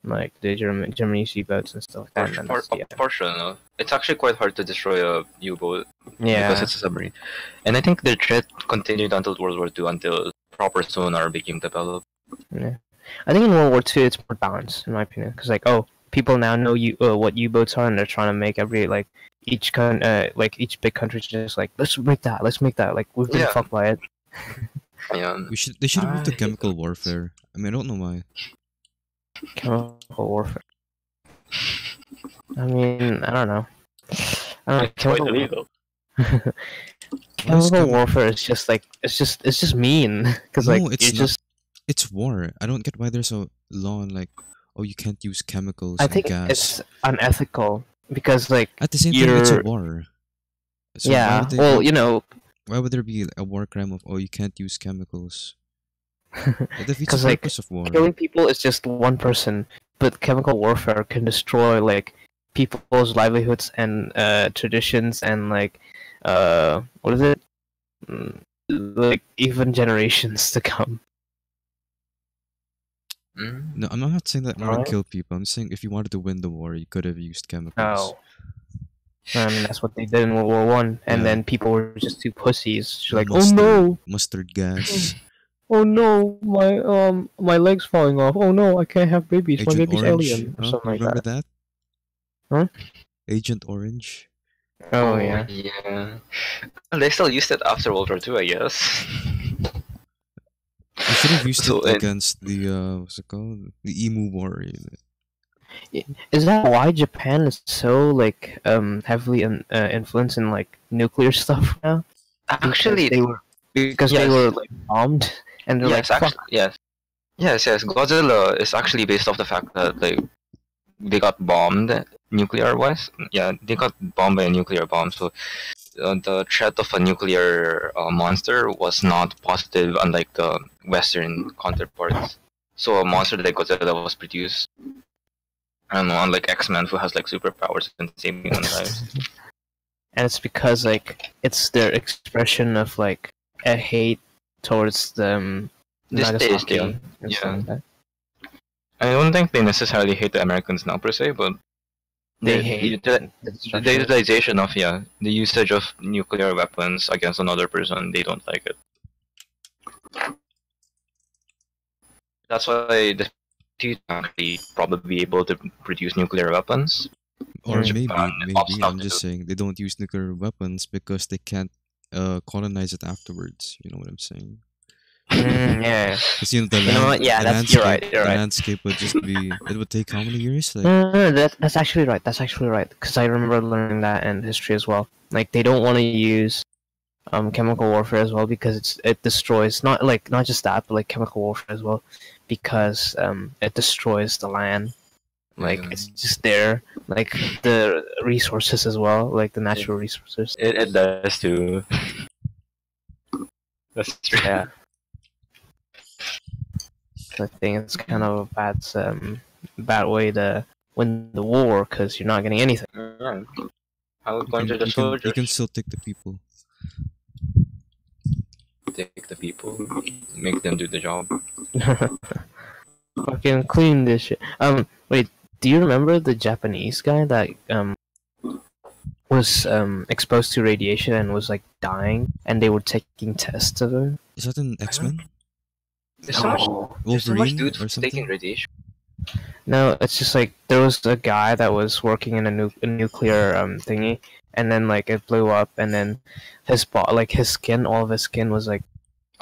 like the Germany's U-boats and stuff. Portion. It's actually quite hard to destroy a U-boat because it's a submarine, and I think the threat continued until World War II, until proper sonar became developed. Yeah. I think in World War II it's more balanced, in my opinion, because like people now know what U-boats are, and they're trying to make each big country just like let's make that, like we've been fucked by it. They should have moved to chemical warfare. I mean, I don't know why. Chemical warfare. I mean, I don't know. It's quite illegal. Why is Chemical warfare is just like it's just mean because like No, it's you're not. just. It's war. I don't get why there's a law on like, oh, you can't use chemicals I and think gas. it's unethical because like At the same time, it's a you're. war. So why Yeah, would they? well, you know, Why would there be a war crime of, oh, you can't use chemicals? It defeats the because like purpose of war. killing people is just one person, but chemical warfare can destroy like people's livelihoods and traditions and like what is it? Like even generations to come. Mm. No, I'm not saying that want to Right? kill people. I'm saying if you wanted to win the war, you could have used chemicals. No, I mean that's what they did in World War I, and Yeah. then people were just too pussies. She's like, oh Mustard, no, mustard gas. oh no, my leg's falling off. Oh no, I can't have babies. My Agent baby's Orange. alien or Oh, something you like remember that. that? Huh? Agent Orange. Oh yeah. Yeah. Well, they still used it after World War II, I guess. You should have used So it against the what's it called? The Emu War. Is that why Japan is so like heavily influenced in like nuclear stuff now? actually, Because they yes. were like bombed and they're yes, like, actually, fuck. yes. Godzilla is actually based off the fact that like they got bombed nuclear wise. Yeah, they got bombed by a nuclear bomb. So the threat of a nuclear monster was not positive, unlike the Western counterparts. So a monster like Godzilla was produced. I don't know, unlike X-Men, who has like superpowers and saving human lives. And it's because like it's their expression of like a hate towards the Distaste, Nagasaki yeah. and stuff like that. I don't think they necessarily hate the Americans now per se, but They the, hate the, the the destruction. utilization of the usage of nuclear weapons against another person, they don't like it. That's why the T actually probably be able to produce nuclear weapons. Or Mm. maybe, opts not I'm to just do. saying they don't use nuclear weapons because they can't colonize it afterwards. You know what I'm saying? Yeah. Because you know the You know what? Yeah, the that's you're right. landscape, You're the right. landscape would just be. It would take how many years? Like No, that's actually right. That's actually right. Because I remember learning that in history as well. Like they don't want to use chemical warfare as well because it destroys not just that, but like chemical warfare as well because it destroys the land. Like it's just there, like the resources as well, like the natural resources. It does too. That's true. Yeah. So I think it's kind of a bad way to win the war because you're not getting anything. Yeah. How going to the you soldiers? can still take the people. Take the people, make them do the job. Fucking clean this shit. Wait, do you remember the Japanese guy that was exposed to radiation and was like dying, and they were taking tests of him? Is that an X-Men? There's so much Wolverine dudes or taking something? radiation. No, it's just like there was a guy that was working in a nuclear thingy, and then like it blew up, and then his skin, all of his skin was like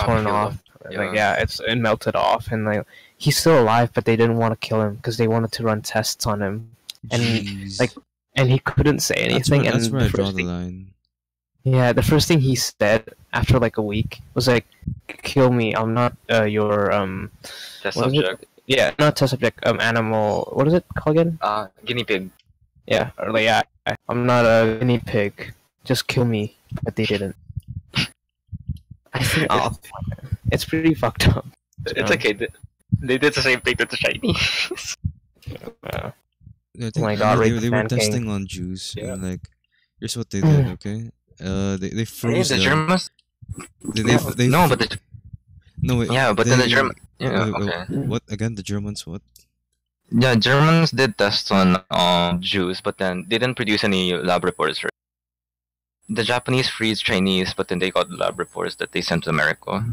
torn peeled off. off. Like it melted off, and like he's still alive, but they didn't want to kill him because they wanted to run tests on him, and Jeez. like and he couldn't say anything. That's where I and draw the line. yeah, the first thing he said after like a week was like, "Kill me. I'm not your Test what is it? subject. Yeah, not test subject. Animal. What is it called again? Guinea pig. Yeah, or like yeah, I'm not a guinea pig. Just kill me." But they didn't. I think it's pretty fucked up. It's okay. They did the same thing to the Chinese. Uh, I think, my God, they, rape they were man king. testing on Jews. Yeah. And like, here's what they did. Okay, they froze the them. Germans. They No, but the no wait. yeah, but then the they- German. Yeah, wait, okay. What again? The Germans what? Yeah, Germans did tests on Jews, but then they didn't produce any lab reports. Right? The Japanese freeze Chinese, but then they got lab reports that they sent to America.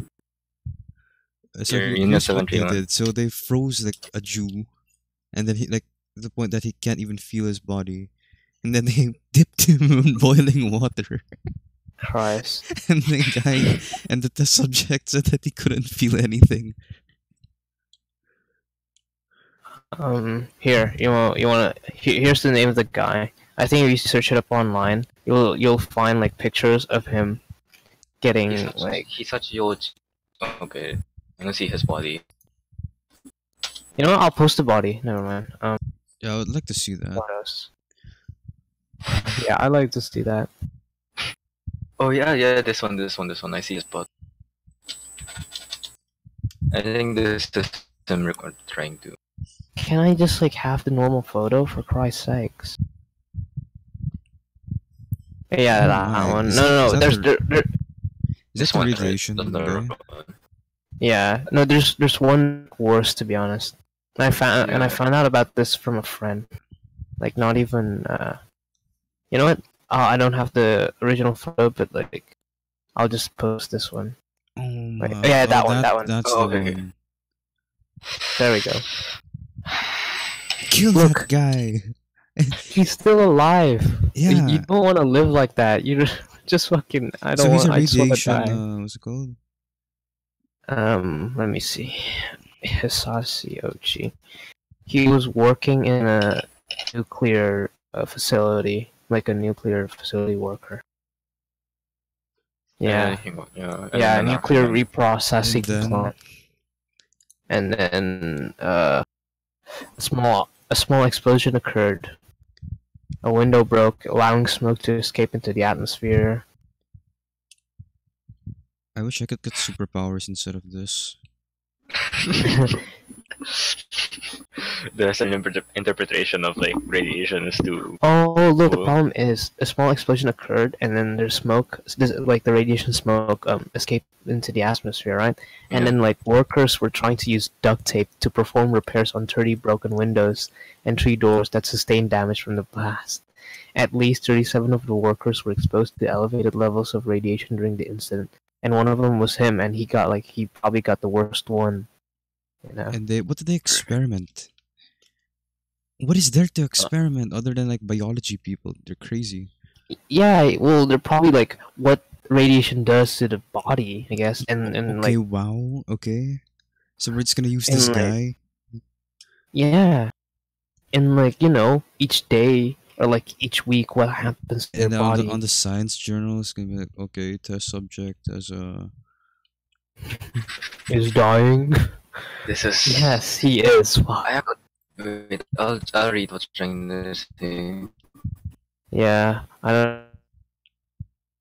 So Your here's Unit what they 71. did. So they froze like a Jew, and then he like to the point that he can't even feel his body, and then they dipped him in boiling water, Christ. and the guy and the test subject said that he couldn't feel anything. Here, here's the name of the guy. I think if you search it up online, you'll find like pictures of him getting like, He's such huge. Okay, I'm gonna see his body. you know what, I'll post the body. Never mind. Yeah, I would like to see that. Photos. Yeah, I like to see that. Oh yeah, this one. I see his butt. I think this is him trying to. Can I just like have the normal photo for Christ's sakes? Yeah, Oh that my, one. is No, that there's the there. is This that the one, radiation right? guy? Yeah, no, there's one worse, to be honest. I found out about this from a friend. Like, not even you know what? I don't have the original photo, but like, I'll just post this one. Oh Wait, my, yeah, oh that one, that one. that's Oh, the okay. one. There we go. Kill Look. that guy. He's still alive. Yeah. You don't want to live like that. You just fucking. I So don't he's want. a I just want to radiation. die. What's it called? Let me see. Hisashi Ochi. He was working in a nuclear facility, like a nuclear facility worker. Yeah, yeah, nuclear reprocessing And then- plant. And then a small explosion occurred. A window broke, allowing smoke to escape into the atmosphere. I wish I could get superpowers instead of this. There's an interpretation of like radiation is to. Oh, look, the Cool. problem is a small explosion occurred, and then there's smoke, like the radiation smoke escaped into the atmosphere, right? And Yeah. then like workers were trying to use duct tape to perform repairs on 30 broken windows and 3 doors that sustained damage from the blast. At least 37 of the workers were exposed to elevated levels of radiation during the incident, and one of them was him, and he probably got the worst one. You know? And what did they experiment? What is there to experiment other than like biology people? They're crazy. Yeah, well, they're probably like what radiation does to the body, I guess, and Okay, like, wow, okay. So we're just gonna use And, this like, guy. yeah, and like, you know, each day or like each week, what happens to And their then body? on the science journal, it's gonna be like, okay, test subject as a. Is dying. This is. Yes, he is. Wow. I have. Wait, I'll read what's trying to say. Yeah, I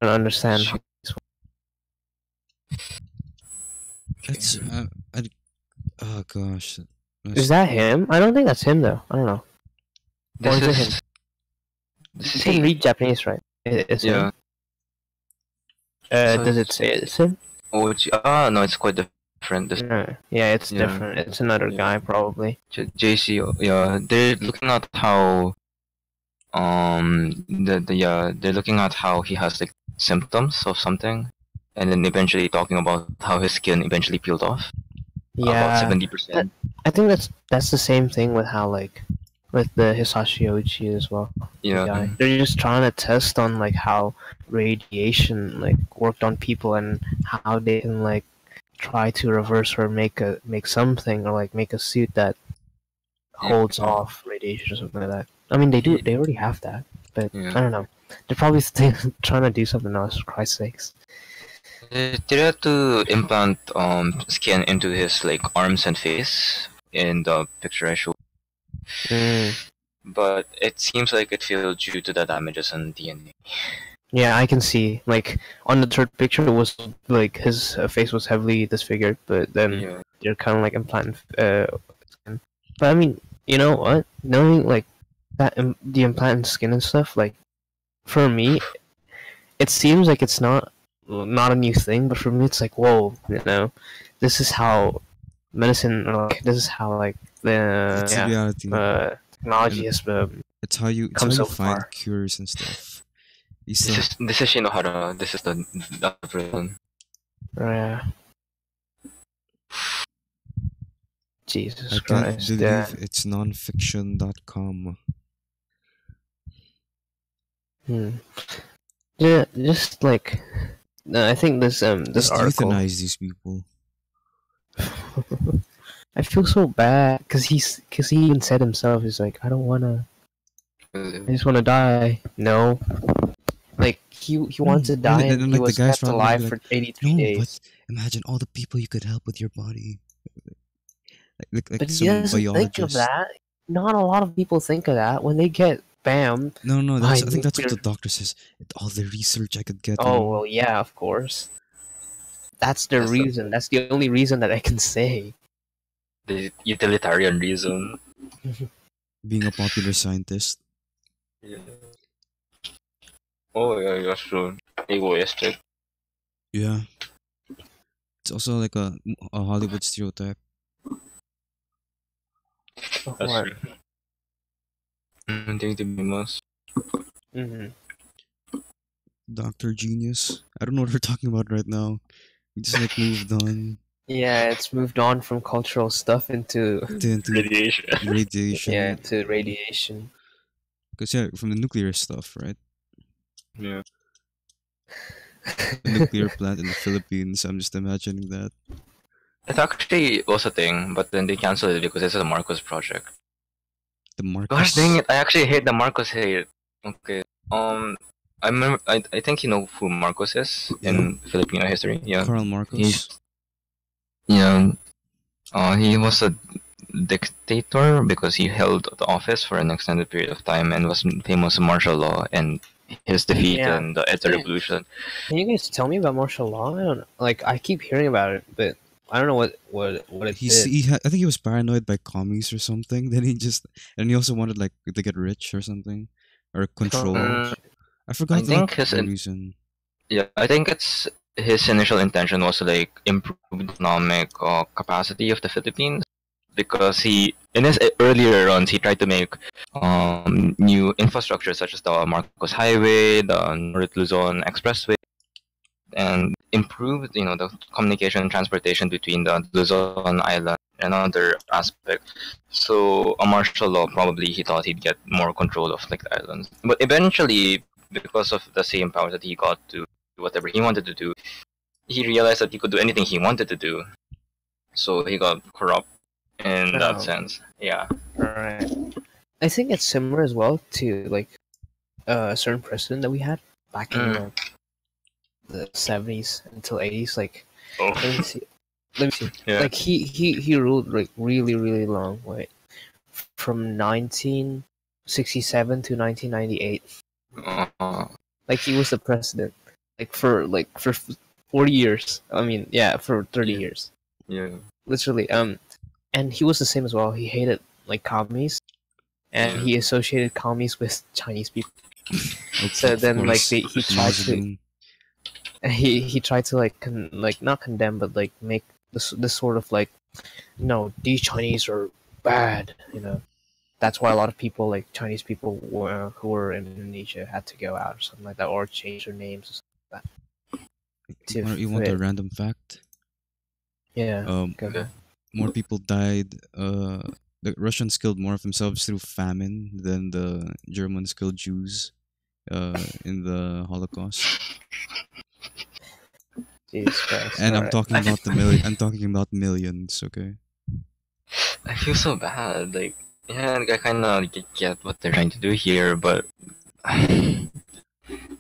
don't understand. How It's oh gosh. is that him? I don't think that's him though. I don't know. Or This is it is. him? This You is can he. read Japanese, right? It's Yeah. him. So Does it say it's him? No, it's quite different. This No. Yeah, it's Yeah. different. It's another Yeah. guy probably. JC, yeah, they're looking at how they're looking at how he has like symptoms of something, and then eventually talking about how his skin eventually peeled off. About Yeah, 70%. I think that's the same thing with how like with the Hisashi Oichi as well. The Yeah. guy. They're just trying to test on like how radiation like worked on people and how they can like try to reverse or make something or like make a suit that holds Yeah. off radiation or something like that. I mean, they already have that, but Yeah. I don't know. They're probably still trying to do something else. For Christ's sakes. They had to implant skin into his like arms and face in the picture I showed, but it seems like it failed due to the damages on DNA. Yeah, I can see. Like on the third picture, it was like his face was heavily disfigured, but then Yeah. they're kind of like implanting skin. But I mean, you know what? Knowing like that the implanted skin and stuff, like for me, it seems like it's not a new thing. But for me, it's like, whoa, you know, this is how medicine, or like this is how like the It's a reality. technology has It's how you come so find far. cures and stuff. You This still, is Shinohara. This is the other person. Yeah. Jesus I can't Christ. believe Yeah. it's nonfiction.com. Yeah, just like I think this Just article. euthanize these people. I feel so bad because he even said himself, he's like, I don't wanna I just want to die. No, like he wanted to die and and he like the was guy's kept probably gonna alive be like, for 83 no, but days. imagine all the people you could help with your body, like But he some doesn't think of biologist. that. Not a lot of people think of that when they get bam No, no, by I think that's what nuclear. the doctor says. All the research I could get, Oh well, yeah, of course. That's the That's reason. That's the only reason that I can say. the utilitarian reason. being a popular scientist. Yeah. Oh yeah, that's true. Egoistic. Yeah, it's also like a Hollywood stereotype. Of That's what? true. Think to be most. Hmm. Doctor Genius. I don't know what we're talking about right now. We just like moved on Yeah, it's moved on from cultural stuff into into Radiation. yeah, radiation. to radiation. Because yeah, from the nuclear stuff, right? Yeah. A nuclear plant in the Philippines. I'm just imagining that. It actually was a thing, but then they canceled it because it's a Marcos project. The Gosh dang Marcos. it! I actually hate the Marcos hate. Okay. I remember. I think you know who Marcos is Yeah, in Filipino history. Yeah. Karl He's Marcos. yeah. He was a dictator because he held the office for an extended period of time and was famous in martial law and his defeat Yeah. in the EDSA revolution. Can you guys tell me about martial law? I don't like. I keep hearing about it, but I don't know what it did. I think he was paranoid by commies or something. Then he also wanted like to get rich or something, or control. Mm, Gosh. I I forgot like think his the reason. yeah, I think it's his initial intention was to like improve the economic capacity of the Philippines because he in his earlier runs he tried to make new infrastructure such as the Marcos Highway, the North Luzon Expressway, and improved the communication and transportation between the Luzon Island and other aspect. So a martial law probably he thought he'd get more control of like the islands, but eventually because of the same power that he got to do whatever he wanted to do, he realized that he could do anything he wanted to do. So he got corrupt in that Oh, sense. Yeah. right. I think it's similar as well to like a certain president that we had back in Mm. the 70s until 80s. Like, Oh. let me see. Let me see. Yeah. Like he ruled like really long. Wait, from 1967 to 1998. Uh, Like he was the president. Like for 40 years. I mean, yeah, for 30 Yeah. years. yeah. Literally. And he was the same as well. He hated like commies, and Yeah. he associated commies with Chinese people. Okay, So of then, like course, he tried Mao to Zedong. he tried to like not condemn, but like make this sort of like, no, these Chinese are bad. That's why a lot of people like Chinese people who were in Indonesia had to go out or something like that, or change their names or something like that to You want a fit. random fact? Yeah. Go Okay. ahead. More people died. The Russians killed more of themselves through famine than the Germans killed Jews. In the Holocaust. Jesus Christ. And All I'm right. talking about the million. I'm talking about millions. Okay. I feel so bad. Like, yeah, I kind of get what they're trying to do here, but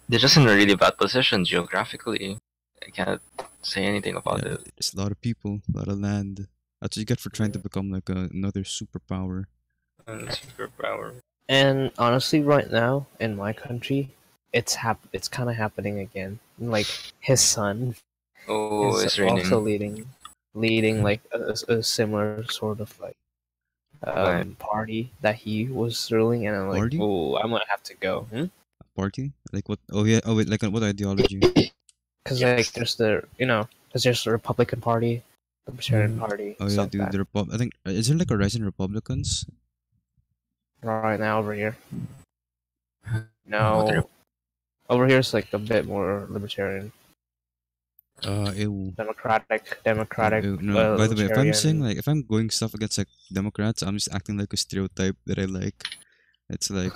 they're just in a really bad position geographically. I can't say anything about Yeah, it. it's a lot of people, a lot of land. That's what you get for trying to become like another superpower. Superpower. And honestly, right now in my country, it's kind of happening again. Like his son Oh, is it's also raining. leading like a similar sort of like Right. party that he was ruling, and I'm like, Party? oh, I'm gonna have to go. Party? Like what? Oh yeah. Oh wait. Like what ideology? Because Yes. like there's the Republican Party, Libertarian Party, Oh yeah, stuff dude. like The I think is there like a rise in Republicans? that. Right now over here, What no, over here is like a bit more libertarian, Ew. democratic, No. By the way, if I'm saying libertarian. like if I'm going stuff against like Democrats, I'm just acting like a stereotype that I like. It's like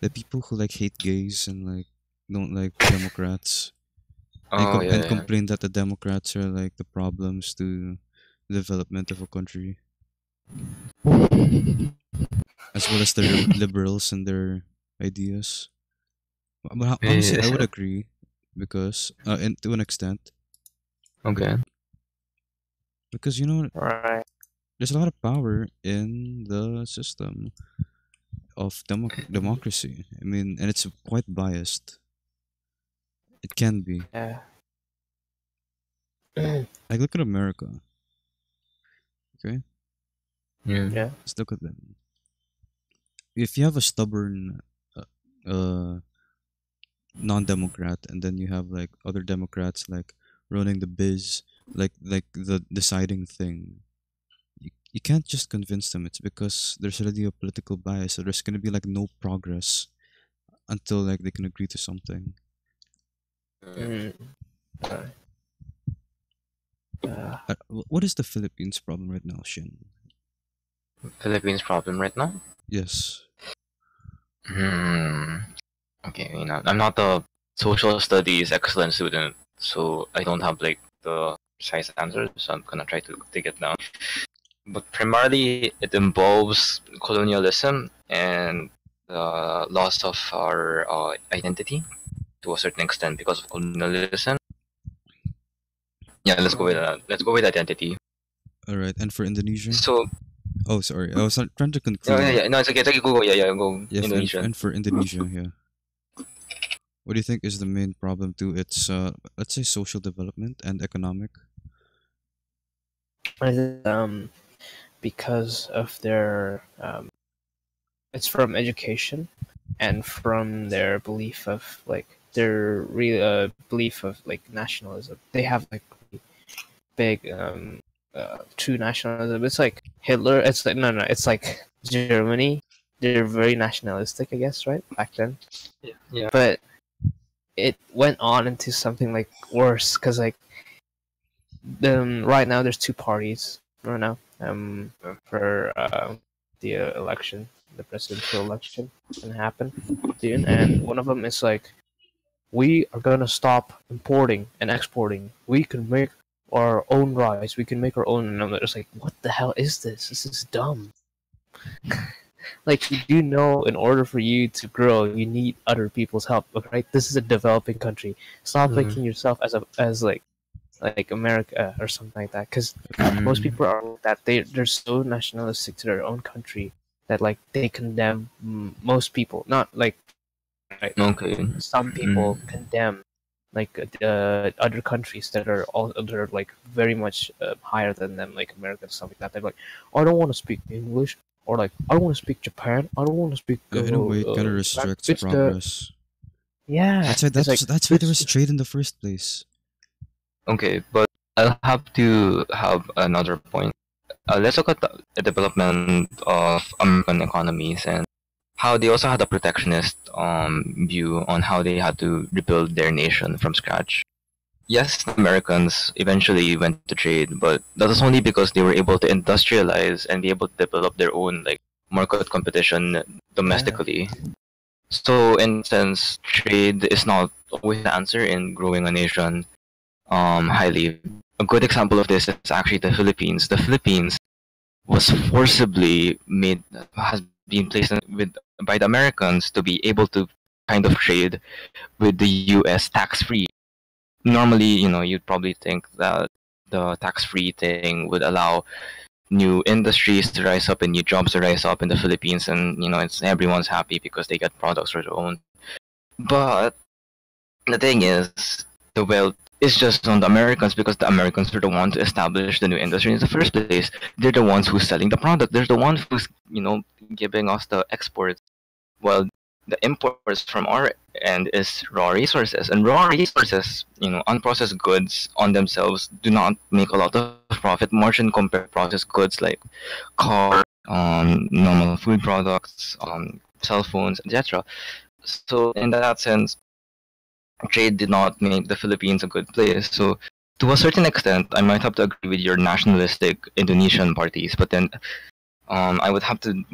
the people who like hate gays and like don't like Democrats Oh and yeah, complain that the Democrats are like the problems to the development of a country, yeah. as well as the liberals and their ideas. But honestly, I Yes. would agree because, and to an extent, Okay. because Right. there's a lot of power in the system of democracy. I mean, and it's quite biased. It can be. Yeah. Like, look at America. Okay, Yeah. Yeah. let's look at them. If you have a stubborn uh, uh, non-democrat, and then you have like other democrats like running the biz, like the deciding thing, you can't just convince them. It's because there's already a political bias, so there's gonna be like no progress until like they can agree to something. Mm. Right. What is the Philippines problem right now, Shin? Philippines problem right now. Yes. Hmm. Okay, I'm not a social studies excellent student, so I don't have like the precise answer. So I'm gonna try to take it down. But primarily, it involves colonialism and the loss of our identity to a certain extent because of colonialism. Yeah, let's go with Mm. that. Let's go with identity. All right. And for Indonesia? So, Oh, sorry. I was trying to yeah, yeah, conclude. yeah. No, it's okay. It's okay. Go. Yeah, yeah. Go. Yeah, Indonesian. and for Indonesia, yeah. What do you think is the main problem to its, let's say, social development and economic? I think, because of their it's from education and from their belief of like their real belief of like nationalism. They have like big true nationalism. It's like Hitler. It's like no, it's like Germany. They're very nationalistic, I guess, right back then. Yeah. Yeah. But it went on into something like worse because like right now there's two parties right now for the election, the presidential election gonna happen soon, and one of them is like we are gonna stop importing and exporting. We can make our own rice. We can make our own. And I'm just like, what the hell is this? This is dumb. Like, you do know, in order for you to grow, you need other people's help. Right? This is a developing country. Stop Mhm. thinking yourself as like America or something like that. Because most Mm. people are like that. They're so nationalistic to their own country that like they condemn most people. Not like right. Okay. Some Mm. people condemn like other countries that are all that are like very much higher than them, like America and stuff like that. They're like, I don't want to speak English, or like I don't want to speak Japan. I don't want to speak In a way, it kind of Japan. restricts It's the progress. yeah. That's why It's like that's why there was it's trade in the first place. Okay, but I'll have to have another point. Let's look at the development of American economies and how they also had a protectionist view on how they had to rebuild their nation from scratch. Yes, Americans eventually went to trade, but that was only because they were able to industrialize and be able to develop their own like market competition domestically. So in a sense, trade is not always the answer in growing a nation highly. A good example of this is actually the Philippines. The Philippines was forcibly made has been placed with by the Americans to be able to kind of trade with the U.S. tax free. Normally, you'd probably think that the tax free thing would allow new industries to rise up and new jobs to rise up in the Philippines, and it's everyone's happy because they get products for their own. But the thing is, the wealth is just on the Americans because the Americans were the ones to establish the new industry in the first place. They're the ones who's selling the product. They're the ones who's giving us the exports. Well, the imports from our end is raw resources, and raw resources, unprocessed goods on themselves do not make a lot of profit margin compared to processed goods like car, normal food products, cell phones, etc. So in that sense, trade did not make the Philippines a good place. So to a certain extent, I might have to agree with your nationalistic Indonesian parties, but then I would have to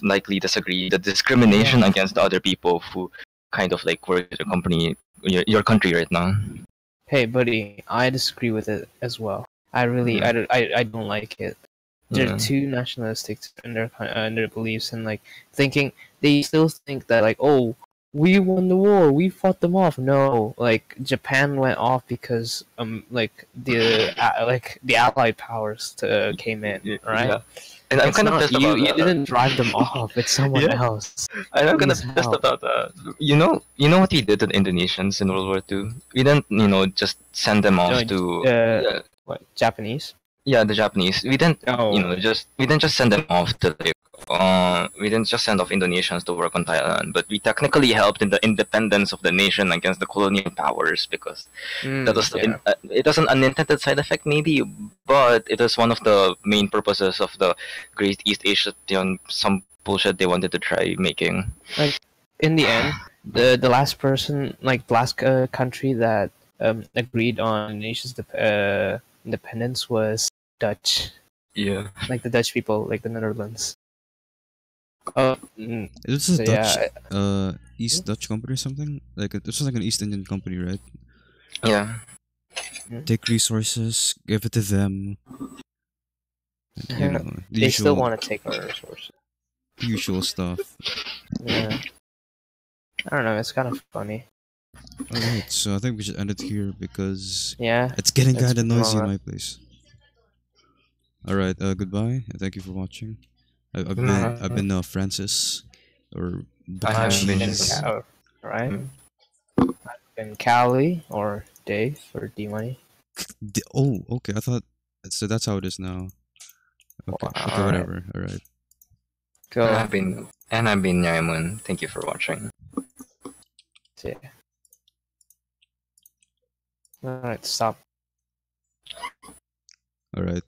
likely disagree the discrimination Yeah. against the other people who kind of like work at your company, your country right now. Hey, buddy, I disagree with it as well. I really, Yeah. I don't like it. they're Yeah. too nationalistic in their beliefs, and like thinking they still think that like, oh, we won the war, we fought them off. No, like Japan went off because like the Allied powers came in, right? Yeah. And I'm It's kind of not pissed you. about You that. didn't drive them off. It's someone Yeah. else. And I'm kind of Please pissed help. about that. You know what we did to the Indonesians in World War II? We didn't, just send them off to yeah, What, Japanese? yeah, the Japanese. We didn't, Oh, we didn't just send them off to like, we didn't just send off Indonesians to work on Thailand, but we technically helped in the independence of the nation against the colonial powers because that was yeah. it was an unintended side effect maybe, but it was one of the main purposes of the Great East Asia, some bullshit they wanted to try making. In the end, the last person, like the last country that agreed on Indonesia's independence was Dutch, Yeah. like the Dutch people, like the Netherlands. Oh, It was a so Dutch, yeah, East Dutch company or something. Like this was like an East Indian company, right? Yeah. Take resources, give it to them. You know, the they still usual, want to take our resources. usual stuff. Yeah, I don't know. It's kind of funny. All right, so I think we should end it here because Yeah, it's getting it's kind of been a long noisy in run. my place. All right, goodbye, and thank you for watching. I've No, been Francis, or I I've haven't been. been Bakashis. right? Mm. Been Callie or Dave or D Money. Oh, okay. I thought so. That's how it is now. Okay, okay, All right, whatever. All right. go. And I've been Nyaimun. Thank you for watching. See. All right, stop. All right.